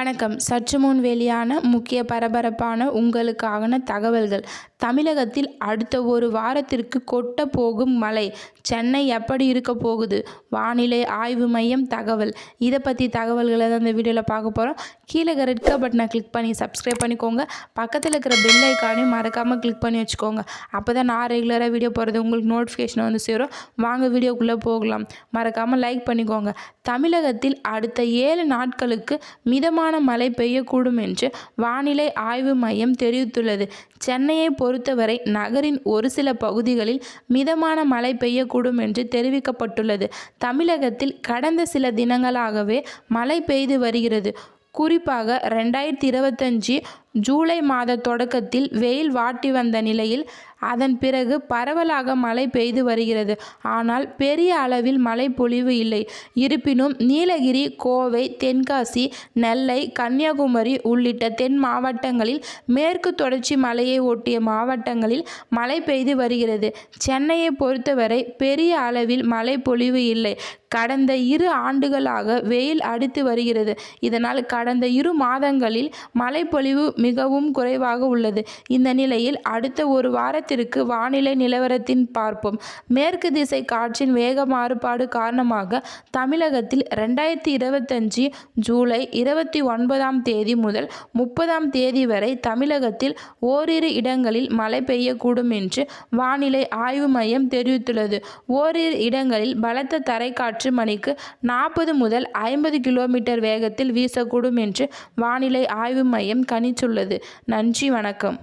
வணக்கம். சற்று முன் வெளியான முக்கிய பரபரப்பான உங்களுக்கான தகவல்கள். தமிழகத்தில் அடுத்த ஒரு வாரத்திற்கு கொட்ட போகும் மழை. சென்னை எப்படி இருக்க போகுது? வானிலை ஆய்வு மையம் தகவல். இதை பற்றி தகவல்களை தான் இந்த வீடியோவில் பார்க்க போகிறோம். கீழே ரெட் கலர் பட்டனை கிளிக் பண்ணி சப்ஸ்கிரைப் பண்ணிக்கோங்க. பக்கத்தில் இருக்கிற பெல் ஐக்கானையும் மறக்காமல் கிளிக் பண்ணி வச்சுக்கோங்க. அப்போ தான் நான் ரெகுலராக வீடியோ போகிறது உங்களுக்கு நோட்டிஃபிகேஷன் வந்து சேரும். வாங்க வீடியோக்குள்ளே போகலாம். மறக்காமல் லைக் பண்ணிக்கோங்க. தமிழகத்தில் அடுத்த 7 நாட்களுக்கு மிதமான மழை பெய்யக்கூடும் என்று வானிலை ஆய்வு மையம் தெரிவித்துள்ளது. சென்னையை பொறுத்தவரை நகரின் ஒரு சில பகுதிகளில் மிதமான மழை பெய்யக்கூடும் என்று தெரிவிக்கப்பட்டுள்ளது. தமிழகத்தில் கடந்த சில தினங்களாகவே மழை பெய்து வருகிறது. குறிப்பாக 2025 ஜூலை மாத தொடக்கத்தில் வெயில் வாட்டி வந்த நிலையில் அதன் பிறகு பரவலாக மழை பெய்து வருகிறது. ஆனால் பெரிய அளவில் மழை பொழிவு இல்லை. இருப்பினும் நீலகிரி, கோவை, தென்காசி, நெல்லை, கன்னியாகுமரி உள்ளிட்ட தென் மாவட்டங்களில், மேற்கு தொடர்ச்சி மலையை ஒட்டிய மாவட்டங்களில் மழை பெய்து வருகிறது. சென்னையை பொறுத்தவரை பெரிய அளவில் மழை பொழிவு இல்லை. கடந்த 2 ஆண்டுகளாக வெயில் அடித்து வருகிறது. இதனால் கடந்த 2 மாதங்களில் மழைப்பொழிவு மிகவும் குறைவாக உள்ளது. இந்த நிலையில் அடுத்த ஒரு வாரத்திற்கு வானிலை நிலவரத்தின் பார்ப்போம். மேற்கு திசை காற்றின் வேக மாறுபாடு காரணமாக தமிழகத்தில் 2025 ஜூலை 29ஆம் தேதி முதல் 30ஆம் தேதி வரை தமிழகத்தில் ஓரிரு இடங்களில் மழை பெய்யக்கூடும் என்று வானிலை ஆய்வு மையம் தெரிவித்துள்ளது. ஓரிரு இடங்களில் பலத்த தரைக்காற்று மணிக்கு 40 முதல் 50 கிலோமீட்டர் வேகத்தில் வீசக்கூடும் என்று வானிலை ஆய்வு மையம் கணித்துள்ளது. நன்றி, வணக்கம்.